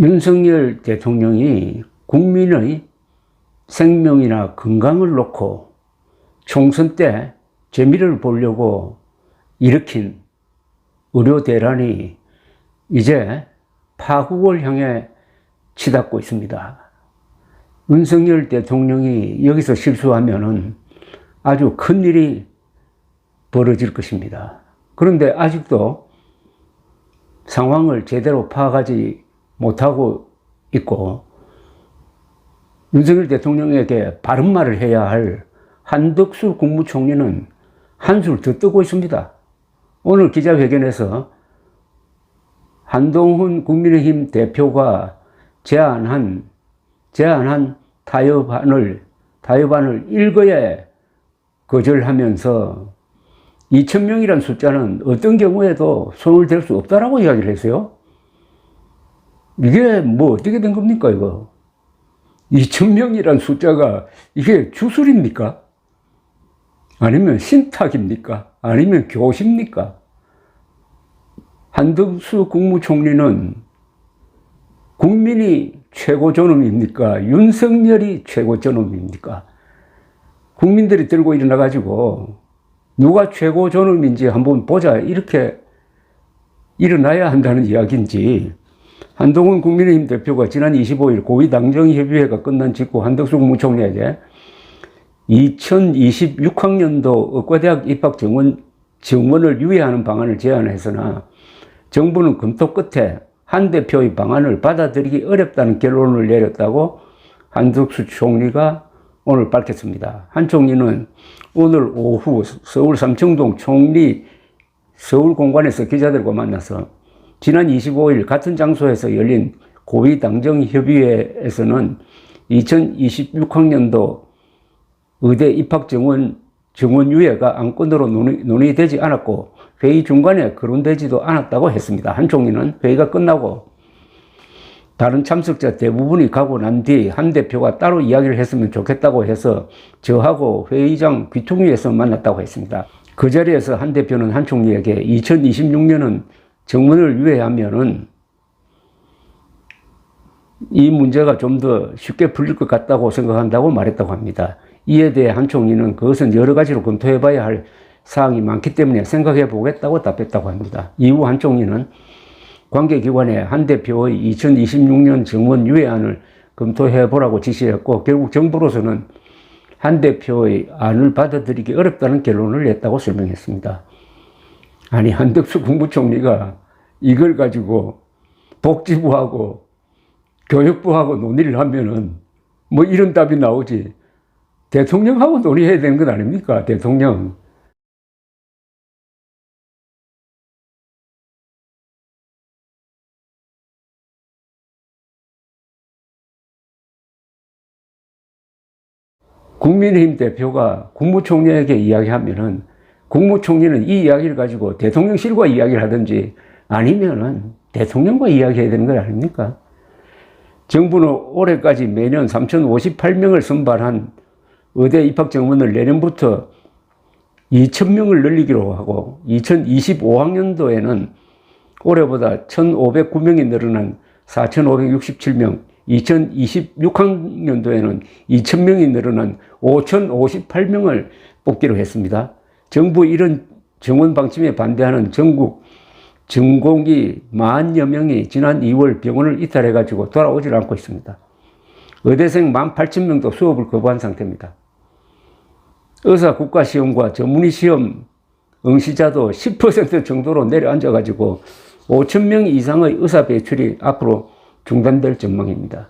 윤석열 대통령이 국민의 생명이나 건강을 놓고 총선 때 재미를 보려고 일으킨 의료 대란이 이제 파국을 향해 치닫고 있습니다. 윤석열 대통령이 여기서 실수하면은 아주 큰 일이 벌어질 것입니다. 그런데 아직도 상황을 제대로 파악하지 못하고 있고, 윤석열 대통령에게 바른 말을 해야 할 한덕수 국무총리는 한술 더 뜨고 있습니다. 오늘 기자회견에서 한동훈 국민의힘 대표가 제안한 타협안을 일거에 거절하면서 2,000명이란 숫자는 어떤 경우에도 손을 댈 수 없다라고 이야기를 했어요. 이게 뭐 어떻게 된 겁니까, 이거? 2,000명이란 숫자가 이게 주술입니까? 아니면 신탁입니까? 아니면 교십니까? 한덕수 국무총리는 국민이 최고 존엄입니까? 윤석열이 최고 존엄입니까? 국민들이 들고 일어나가지고 누가 최고 존엄인지 한번 보자, 이렇게 일어나야 한다는 이야기인지, 한동훈 국민의힘 대표가 지난 25일 고위당정협의회가 끝난 직후 한덕수 국무총리에게 2026학년도 의과대학 입학 정원을 유예하는 방안을 제안했으나 정부는 검토 끝에 한 대표의 방안을 받아들이기 어렵다는 결론을 내렸다고 한덕수 총리가 오늘 밝혔습니다. 한 총리는 오늘 오후 서울 삼청동 총리 서울공관에서 기자들과 만나서 지난 25일 같은 장소에서 열린 고위당정협의회에서는 2026학년도 의대 입학 정원 유예가 안건으로 논의되지 않았고 회의 중간에 거론되지도 않았다고 했습니다. 한 총리는 회의가 끝나고 다른 참석자 대부분이 가고 난 뒤 한 대표가 따로 이야기를 했으면 좋겠다고 해서 저하고 회의장 귀퉁이에서 만났다고 했습니다. 그 자리에서 한 대표는 한 총리에게 2026년은 정원을 유예하면은 이 문제가 좀 더 쉽게 풀릴 것 같다고 생각한다고 말했다고 합니다. 이에 대해 한 총리는 그것은 여러 가지로 검토해 봐야 할 사항이 많기 때문에 생각해 보겠다고 답했다고 합니다. 이후 한 총리는 관계기관에 한 대표의 2026년 정원 유예안을 검토해 보라고 지시했고, 결국 정부로서는 한 대표의 안을 받아들이기 어렵다는 결론을 냈다고 설명했습니다. 아니, 한덕수 국무총리가 이걸 가지고 복지부하고 교육부하고 논의를 하면은 뭐 이런 답이 나오지. 대통령하고 논의해야 되는 건 아닙니까? 대통령. 국민의힘 대표가 국무총리에게 이야기하면은 국무총리는 이 이야기를 가지고 대통령실과 이야기를 하든지 아니면은 대통령과 이야기해야 되는 거 아닙니까? 정부는 올해까지 매년 3,058명을 선발한 의대 입학 정원을 내년부터 2,000명을 늘리기로 하고, 2025학년도에는 올해보다 1,509명이 늘어난 4,567명, 2026학년도에는 2,000명이 늘어난 5,058명을 뽑기로 했습니다. 정부 이런 정원 방침에 반대하는 전국 전공의 40,000여 명이 지난 2월 병원을 이탈해가지고 돌아오질 않고 있습니다. 의대생 18,000명도 수업을 거부한 상태입니다. 의사 국가시험과 전문의 시험 응시자도 10% 정도로 내려앉아가지고 5,000명 이상의 의사 배출이 앞으로 중단될 전망입니다.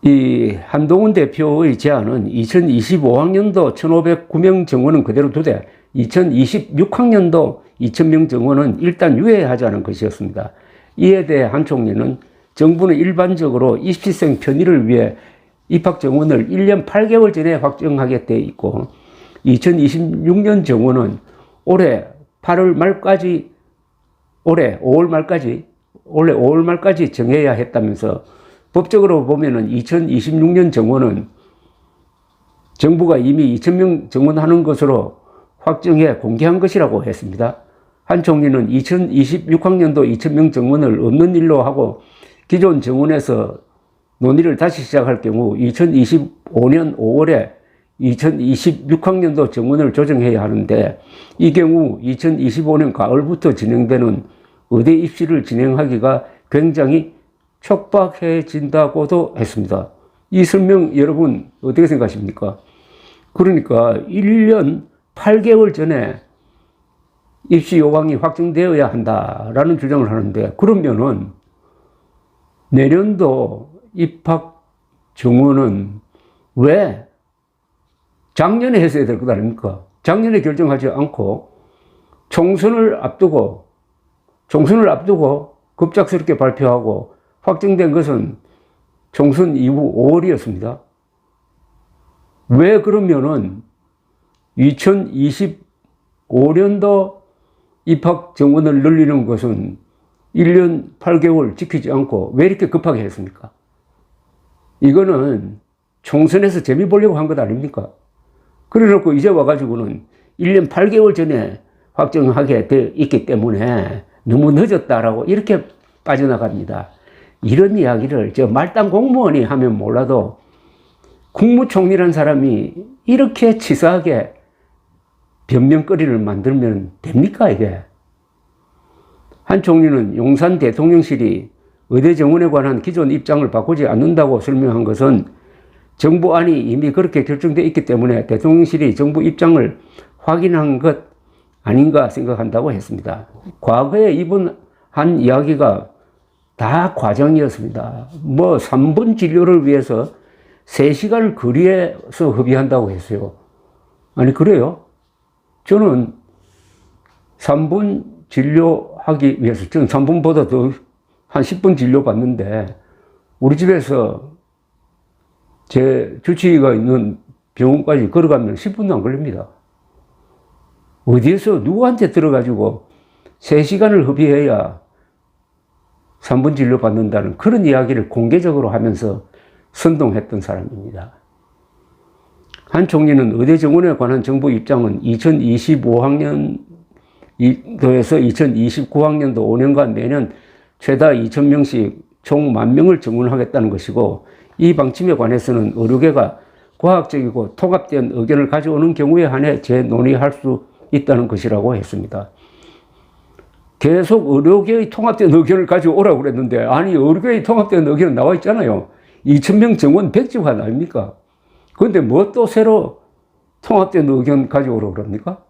이 한동훈 대표의 제안은 2025학년도 1,509명 정원은 그대로 두되 2026학년도 2,000명 정원은 일단 유예하자는 것이었습니다. 이에 대해 한 총리는 정부는 일반적으로 입시생 편의를 위해 입학 정원을 1년 8개월 전에 확정하게 돼 있고, 2026년 정원은 올해 5월 말까지 정해야 했다면서, 법적으로 보면은 2026년 정원은 정부가 이미 2,000명 정원하는 것으로 확정해 공개한 것이라고 했습니다. 한 총리는 2026학년도 2,000명 정원을 없는 일로 하고 기존 정원에서 논의를 다시 시작할 경우 2025년 5월에 2026학년도 정원을 조정해야 하는데 이 경우 2025년 가을부터 진행되는 의대 입시를 진행하기가 굉장히 촉박해진다고도 했습니다. 이 설명 여러분 어떻게 생각하십니까? 그러니까 1년 8개월 전에 입시 요강이 확정되어야 한다라는 주장을 하는데 그러면은 내년도 입학 정원은 왜 작년에 했어야 될 것 아닙니까? 작년에 결정하지 않고 총선을 앞두고 급작스럽게 발표하고 확정된 것은 총선 이후 5월이었습니다. 왜 그러면은 2025년도 입학 정원을 늘리는 것은 1년 8개월 지키지 않고 왜 이렇게 급하게 했습니까? 이거는 총선에서 재미 보려고 한 것 아닙니까? 그래 놓고 이제 와가지고는 1년 8개월 전에 확정하게 되어 있기 때문에 너무 늦었다라고 이렇게 빠져나갑니다. 이런 이야기를 저 말단 공무원이 하면 몰라도 국무총리란 사람이 이렇게 치사하게 변명거리를 만들면 됩니까 이게? 한 총리는 용산 대통령실이 의대 정원에 관한 기존 입장을 바꾸지 않는다고 설명한 것은 정부안이 이미 그렇게 결정되어 있기 때문에 대통령실이 정부 입장을 확인한 것 아닌가 생각한다고 했습니다. 과거에 이번 한 이야기가 다 과정이었습니다. 3분 진료를 위해서 3시간을 거리에서 협의한다고 했어요. 아니 그래요? 저는 3분 진료하기 위해서 저는 3분보다 더 한 10분 진료 받는데 우리 집에서 제 주치의가 있는 병원까지 걸어가면 10분도 안 걸립니다. 어디에서 누구한테 들어가지고 3시간을 협의해야 3분 진료 받는다는 그런 이야기를 공개적으로 하면서 선동했던 사람입니다. 한 총리는 의대 정원에 관한 정부 입장은 2025학년도에서 2029학년도 5년간 매년 최다 2,000명씩 총 10,000명을 정원하겠다는 것이고 이 방침에 관해서는 의료계가 과학적이고 통합된 의견을 가져오는 경우에 한해 재논의할 수 있다는 것이라고 했습니다. 계속 의료계의 통합된 의견을 가져오라고 그랬는데 아니 의료계의 통합된 의견은 나와 있잖아요. 2,000명 정원 백지화 아닙니까? 그런데 뭐 또 새로 통합된 의견 가져오라고 그럽니까?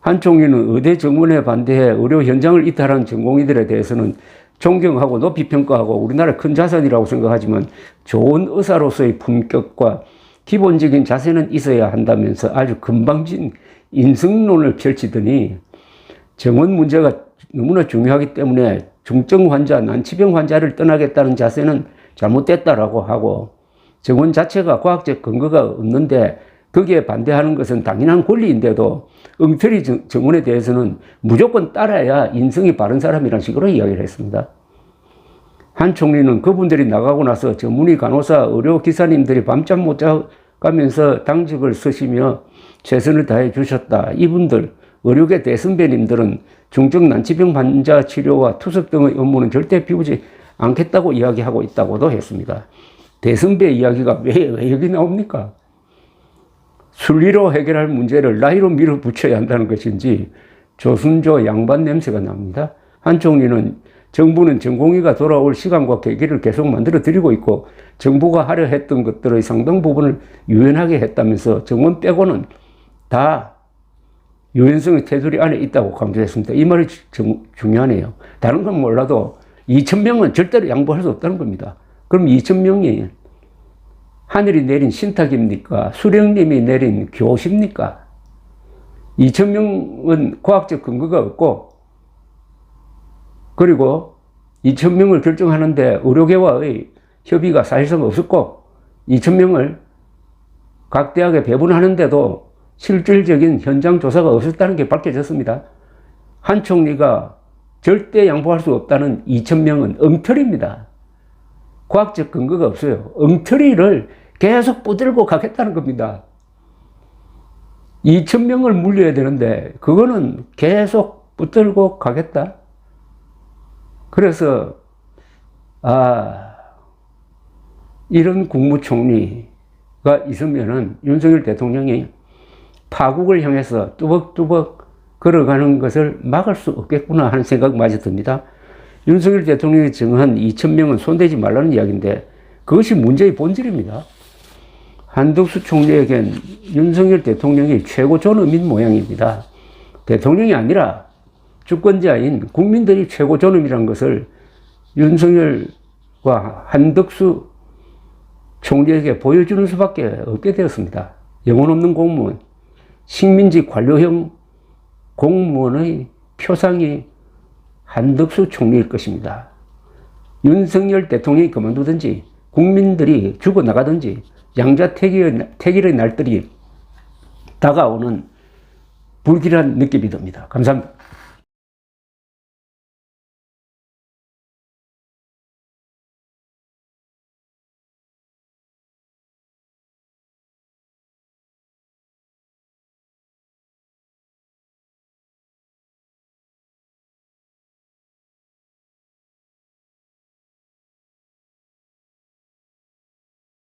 한 총리는 의대 정원에 반대해 의료 현장을 이탈한 전공의들에 대해서는 존경하고 높이 평가하고 우리나라의 큰 자산이라고 생각하지만 좋은 의사로서의 품격과 기본적인 자세는 있어야 한다면서 아주 건방진 인성론을 펼치더니 정원 문제가 너무나 중요하기 때문에 중증 환자, 난치병 환자를 떠나겠다는 자세는 잘못됐다라고 하고 정원 자체가 과학적 근거가 없는데 거기에 반대하는 것은 당연한 권리인데도 엉터리 정원에 대해서는 무조건 따라야 인성이 바른 사람이라는 식으로 이야기를 했습니다. 한 총리는 그분들이 나가고 나서 전문의 간호사, 의료 기사님들이 밤잠 못 자가면서 당직을 쓰시며 최선을 다해 주셨다. 이분들, 의료계 대선배님들은 중증 난치병 환자 치료와 투석 등의 업무는 절대 비우지 않겠다고 이야기하고 있다고도 했습니다. 대선배 이야기가 왜 여기 나옵니까? 순리로 해결할 문제를 나이로 밀어붙여야 한다는 것인지 조순조 양반 냄새가 납니다. 한 총리는 정부는 전공의가 돌아올 시간과 계기를 계속 만들어 드리고 있고 정부가 하려 했던 것들의 상당 부분을 유연하게 했다면서 정원 빼고는 다 유연성의 테두리 안에 있다고 강조했습니다. 이 말이 중요하네요. 다른 건 몰라도 2,000명은 절대로 양보할 수 없다는 겁니다. 그럼 2,000명이 하늘이 내린 신탁입니까? 수령님이 내린 교십니까? 2,000명은 과학적 근거가 없고 그리고 2,000명을 결정하는데 의료계와의 협의가 사실상 없었고 2,000명을 각 대학에 배분하는데도 실질적인 현장 조사가 없었다는 게 밝혀졌습니다. 한 총리가 절대 양보할 수 없다는 2,000명은 엉터리입니다. 과학적 근거가 없어요. 엉터리를 계속 뿌들고 가겠다는 겁니다. 2,000명을 물려야 되는데 그거는 계속 붙들고 가겠다. 그래서 이런 국무총리가 있으면은 윤석열 대통령이 파국을 향해서 뚜벅뚜벅 걸어가는 것을 막을 수 없겠구나 하는 생각마저 듭니다. 윤석열 대통령이 정한 2,000명은 손대지 말라는 이야기인데 그것이 문제의 본질입니다. 한덕수 총리에겐 윤석열 대통령이 최고 존엄인 모양입니다. 대통령이 아니라 주권자인 국민들이 최고 존엄이라는 것을 윤석열과 한덕수 총리에게 보여주는 수밖에 없게 되었습니다. 영혼 없는 공무원, 식민지 관료형 공무원의 표상이 한덕수 총리일 것입니다. 윤석열 대통령이 그만두든지 국민들이 죽어나가든지 양자택일의 날들이 다가오는 불길한 느낌이 듭니다. 감사합니다.